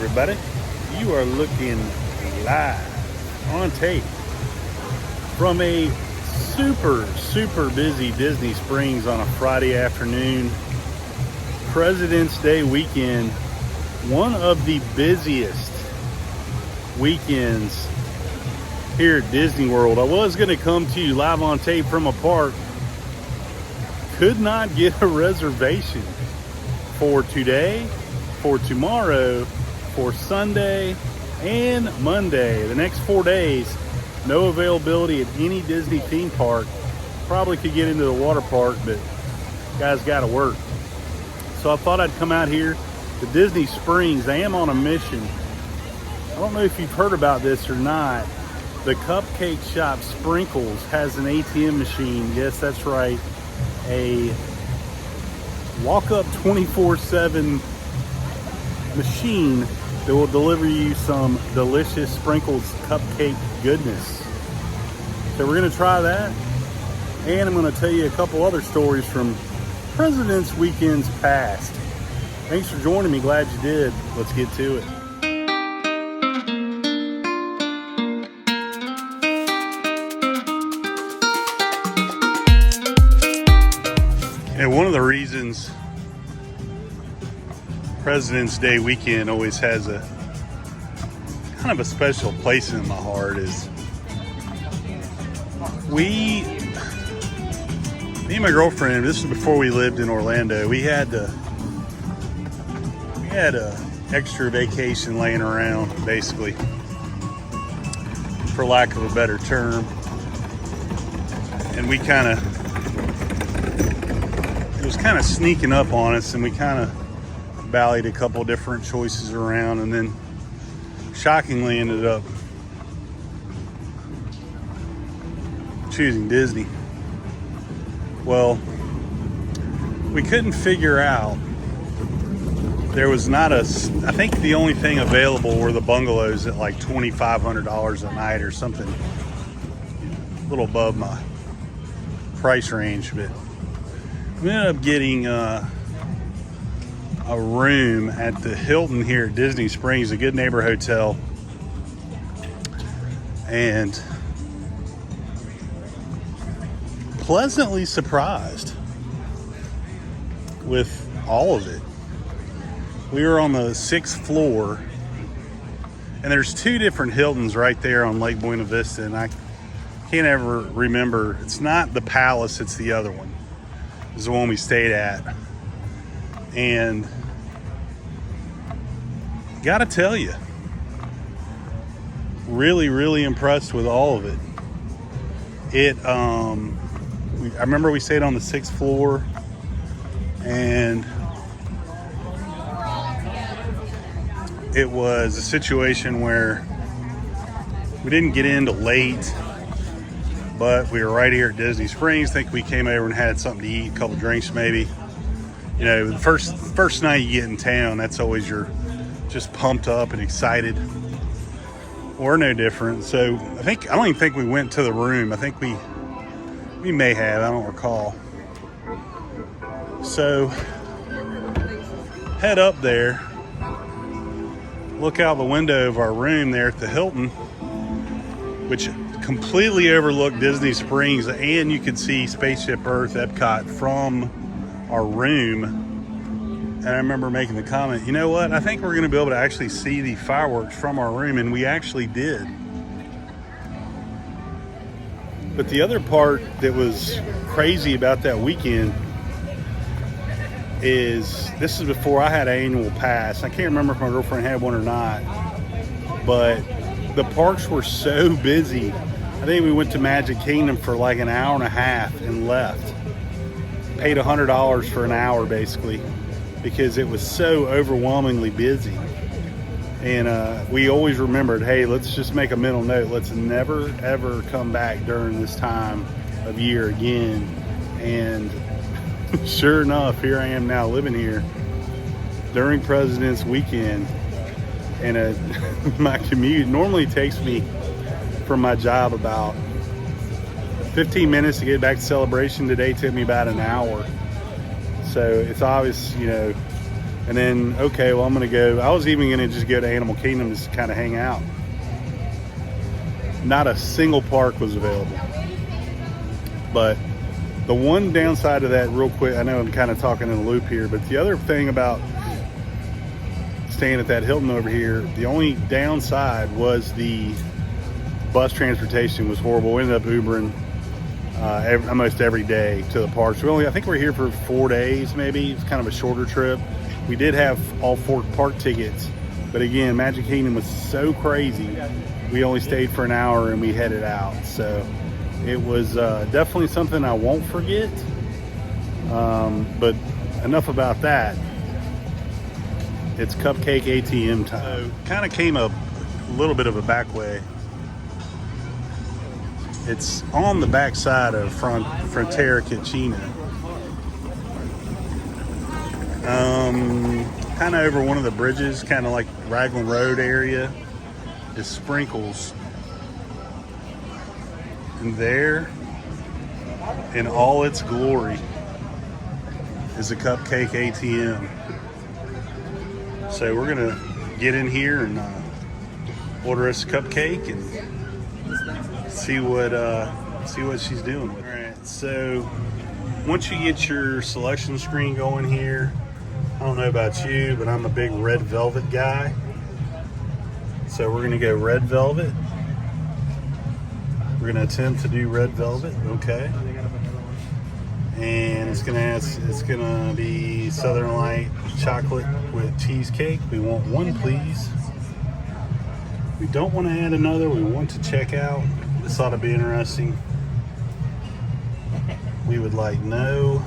everybody. You are looking live on tape from a super busy Disney Springs on a Friday afternoon. President's Day weekend, one of the busiest weekends here at Disney World. I was going to come to you live on tape from a park. Could not get a reservation for today, for tomorrow, for Sunday, and Monday. The next 4 days, no availability at any Disney theme park. Probably could get into the water park, but guys got to work. So I thought I'd come out here to Disney Springs. I am on a mission. I don't know if you've heard about this or not. The Cupcake Shop Sprinkles has an ATM machine. Yes, that's right. A walk-up 24/7 machine that will deliver you some delicious Sprinkles cupcake goodness. So we're going to try that, and I'm going to tell you a couple other stories from President's Weekends past. Thanks for joining me. Glad you did. Let's get to it. And one of the reasons President's Day weekend always has a kind of a special place in my heart is me and my girlfriend, this was before we lived in Orlando, we had a extra vacation laying around, basically, for lack of a better term. And it was kind of sneaking up on us, and we kind of ballied a couple different choices around, and then shockingly ended up choosing Disney. Well, we couldn't figure out, there was not I think the only thing available were the bungalows at like $2,500 a night or something, a little above my price range. But we ended up getting a room at the Hilton here at Disney Springs, a Good Neighbor Hotel, and pleasantly surprised with all of it. We were on the 6th floor, and there's two different Hiltons right there on Lake Buena Vista, and I can't ever remember. It's not the Palace, it's the other one. It's the one we stayed at. And gotta tell you, really impressed with all of it. I remember we stayed on the 6th floor, and it was a situation where we didn't get in till late, but we were right here at Disney Springs. I think we came over and had something to eat, a couple drinks maybe. You know, the first night you get in town, that's always you're just pumped up and excited. We're no different. So I don't even think we went to the room. I think we may have, I don't recall. So head up there, look out the window of our room there at the Hilton, which completely overlooked Disney Springs, and you could see Spaceship Earth, Epcot, from our room. And I remember making the comment, you know what, I think we're going to be able to actually see the fireworks from our room, and we actually did. But the other part that was crazy about that weekend is, this is before I had an annual pass. I can't remember if my girlfriend had one or not, but the parks were so busy. I think we went to Magic Kingdom for like an hour and a half and left. Paid $100 for an hour basically, because it was so overwhelmingly busy. And we always remembered, hey, let's just make a mental note. Let's never, ever come back during this time of year again. And sure enough, here I am now living here during President's Weekend. And my commute normally takes me from my job about 15 minutes to get back to Celebration. Today took me about an hour. So it's obvious, you know, And then, okay, well, I'm gonna go. I was even gonna just go to Animal Kingdom just to kind of hang out. Not a single park was available. But the one downside of that, real quick, I know I'm kind of talking in a loop here, but the other thing about staying at that Hilton over here, the only downside was the bus transportation was horrible. We ended up Ubering almost every day to the parks. I think we're here for 4 days, maybe. It's kind of a shorter trip. We did have all 4 park tickets, but again, Magic Kingdom was so crazy. We only stayed for an hour and we headed out. So it was definitely something I won't forget. But enough about that. It's cupcake ATM time. So kind of came a little bit of a back way. It's on the back side of Frontera Kitchena. Kind of over one of the bridges, kind of like Raglan Road area, is Sprinkles. And there, in all its glory, is a cupcake ATM. So we're gonna get in here and order us a cupcake and see what she's doing with it. All right, so once you get your selection screen going here, I don't know about you, but I'm a big red velvet guy. So we're gonna go red velvet. We're gonna attempt to do red velvet, okay. And it's gonna be Southern Light chocolate with cheesecake. We want one, please. We don't want to add another. We want to check out. This ought to be interesting. We would like no.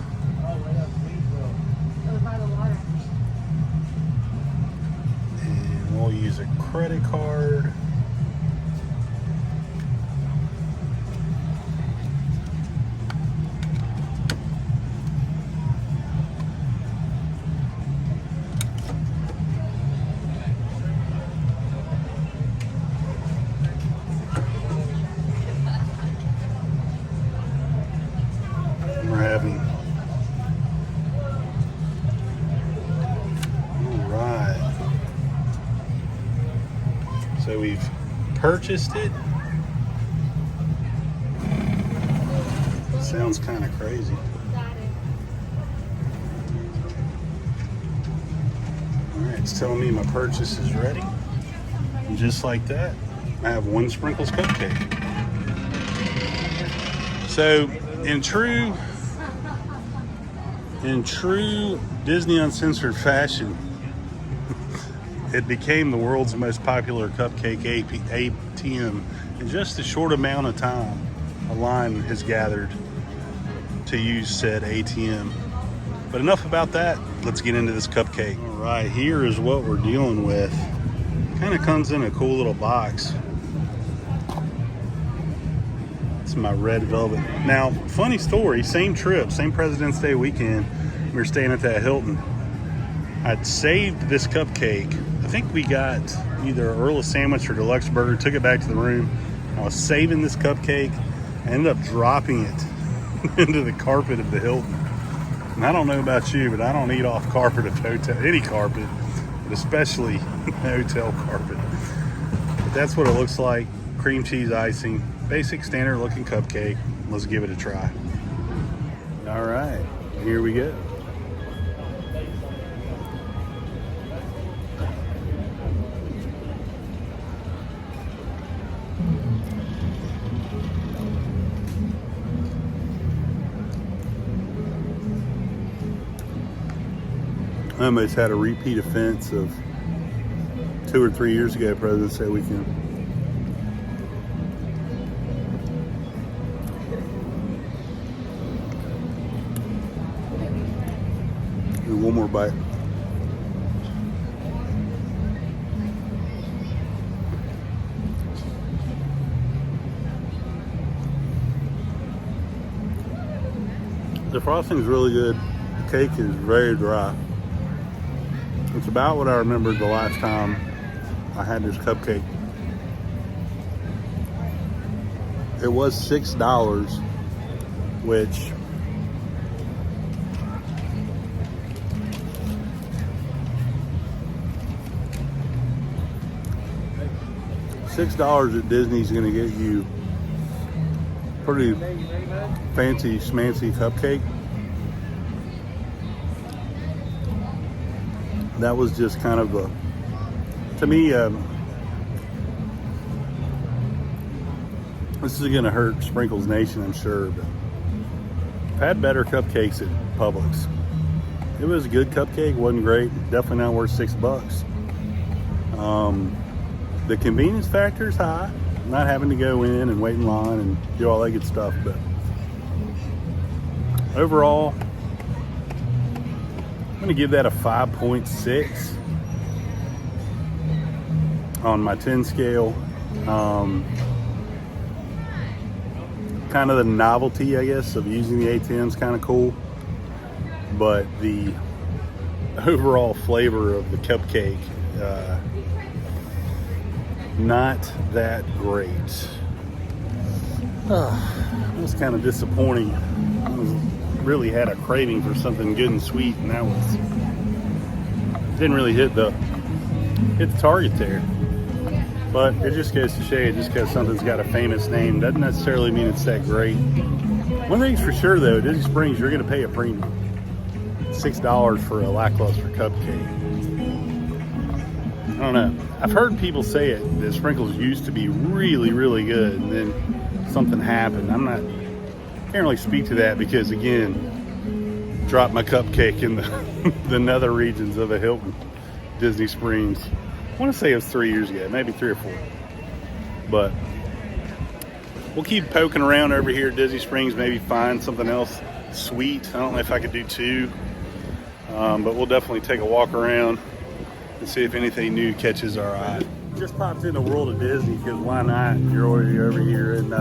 And we'll use a credit card. So we've purchased it. Sounds kind of crazy. All right, it's telling me my purchase is ready. And just like that, I have one Sprinkles cupcake. So in true Disney Uncensored fashion, it became the world's most popular cupcake ATM. In just a short amount of time, a line has gathered to use said ATM. But enough about that. Let's get into this cupcake. All right, here is what we're dealing with. Kind of comes in a cool little box. It's my red velvet. Now, funny story, same trip, same President's Day weekend, we were staying at that Hilton. I'd saved this cupcake. I think we got either an Earl sandwich or deluxe burger, took it back to the room. I was saving this cupcake. I ended up dropping it into the carpet of the Hilton. And I don't know about you, but I don't eat off carpet of hotel, any carpet, but especially hotel carpet. But that's what it looks like. Cream cheese icing, basic standard looking cupcake. Let's give it a try. All right, here we go. I almost had a repeat offense of 2 or 3 years ago, President's Day weekend. Do one more bite. The frosting is really good. The cake is very dry. It's about what I remembered the last time I had this cupcake. It was $6, which $6 at Disney's gonna get you pretty fancy schmancy cupcake. That was just kind of a, to me, this is gonna hurt Sprinkles Nation, I'm sure, but I've had better cupcakes at Publix. It was a good cupcake, wasn't great, definitely not worth $6. The convenience factor is high, not having to go in and wait in line and do all that good stuff, but overall, I'm gonna give that a 5.6 on my 10 scale. Kind of the novelty, I guess, of using the A10 is kind of cool, but the overall flavor of the cupcake, not that great. It was kind of disappointing. I really had a craving for something good and sweet, and that was, didn't really hit the target there. But it just goes to show you, just because something's got a famous name doesn't necessarily mean it's that great. One thing's for sure though, Disney Springs, you're gonna pay a premium. $6 for a lackluster cupcake. I don't know. I've heard people say it, that Sprinkles used to be really, really good, and then something happened. Can't really speak to that because, again, dropped my cupcake in the nether regions of a Hilton Disney Springs. I want to say it was 3 years ago, maybe 3 or 4. But we'll keep poking around over here at Disney Springs, maybe find something else sweet. I don't know if I could do 2, but we'll definitely take a walk around and see if anything new catches our eye. Just popped in the World of Disney because why not? You're already over here, and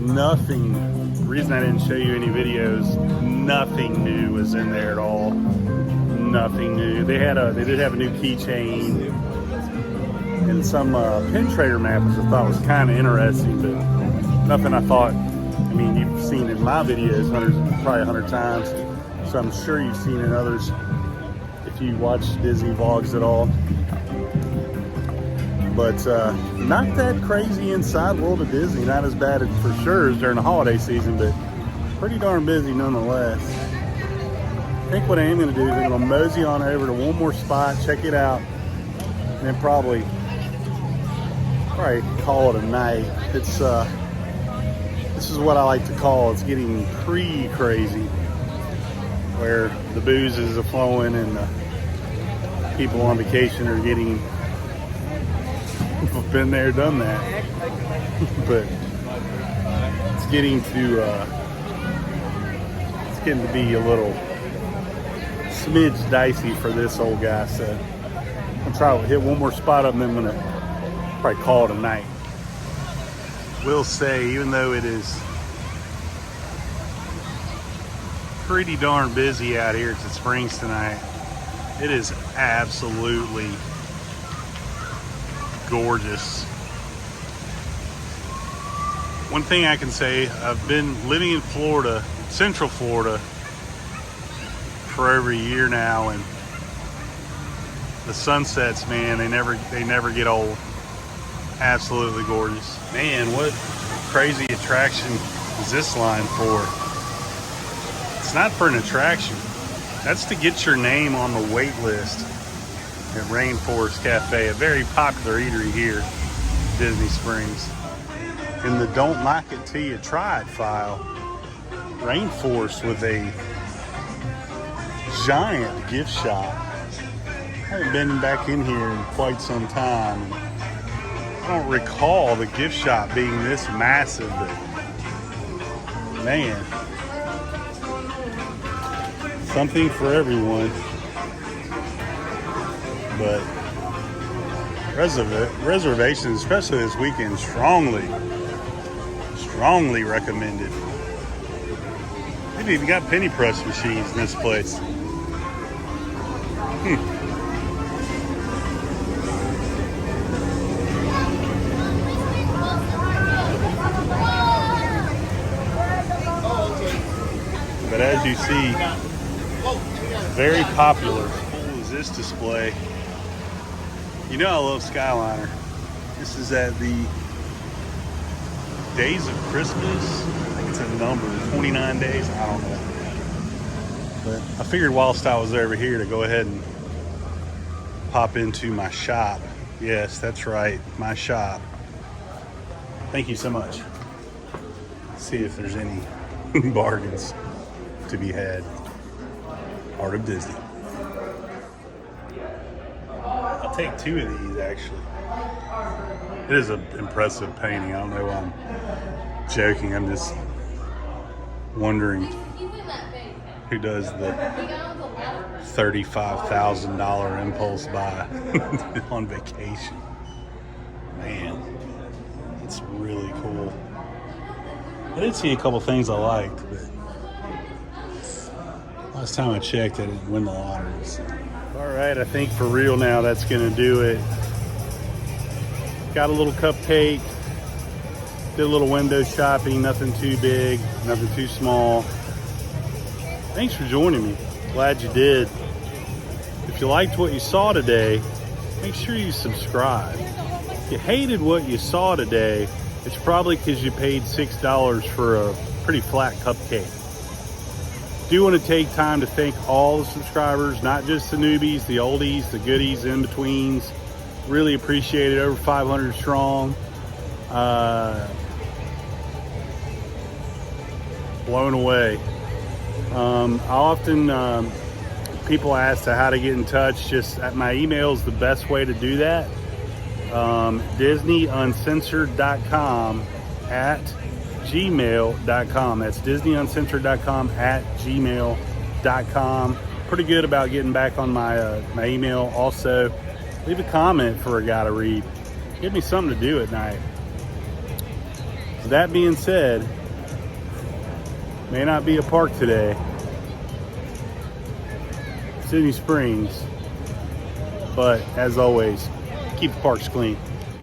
nothing. The reason I didn't show you any videos, nothing new was in there at all. Nothing new. They did have a new keychain and some pin trader map, which I thought was kind of interesting, but nothing I thought. I mean, you've seen in my videos probably 100 times, so I'm sure you've seen in others if you watch Disney vlogs at all. But not that crazy inside World of Disney. Not as bad as for sure as during the holiday season, but pretty darn busy nonetheless. I think what I am going to do is I'm going to mosey on over to one more spot, check it out, and then probably call it a night. It's this is what I like to call, it's getting pre-crazy, where the boozes are flowing and people on vacation are getting, been there, done that. But it's getting to be a little smidge dicey for this old guy. So I'm gonna try to hit one more spot up, and then I'm gonna probably call it a night. Will say, even though it is pretty darn busy out here at the Springs tonight, it is absolutely gorgeous. One thing I can say, I've been living in Florida, Central Florida, for over a year now, and the sunsets, man, they never get old. Absolutely gorgeous. Man, what crazy attraction is this line for? It's not for an attraction. That's to get your name on the wait list at Rainforest Cafe, a very popular eatery here at Disney Springs. In the Don't Like It Till You Try It file, Rainforest with a giant gift shop. I haven't been back in here in quite some time. I don't recall the gift shop being this massive, but man, something for everyone. But reservations, especially this weekend, strongly recommended. They've even got penny press machines in this place. But as you see, very popular. What is this display? You know I love Skyliner. This is at the Days of Christmas. I think it's a number, 29 days. I don't know. But I figured whilst I was over here to go ahead and pop into my shop. Yes, that's right, my shop. Thank you so much. See if there's any bargains to be had. Art of Disney. I'll take 2 of these actually. It is an impressive painting. I don't know why I'm joking. I'm just wondering who does the $35,000 impulse buy on vacation. Man, it's really cool. I did see a couple things I liked, but last time I checked, I didn't win the lottery. So. All right, I think for real now, that's gonna do it. Got a little cupcake, did a little window shopping, nothing too big, nothing too small. Thanks for joining me. Glad you did. If you liked what you saw today, make sure you subscribe. If you hated what you saw today, it's probably because you paid $6 for a pretty flat cupcake. Do want to take time to thank all the subscribers, not just the newbies, the oldies, the goodies, in-betweens. Really appreciate it. Over 500 strong. Blown away. I often, people ask how to get in touch. Just my email is the best way to do that. DisneyUncensored.com at gmail.com. That's DisneyUncensored.com at gmail.com. Pretty good about getting back on my my email. Also, leave a comment for a guy to read. Give me something to do at night. That being said, may not be a park today, Disney Springs, but as always, keep the parks clean.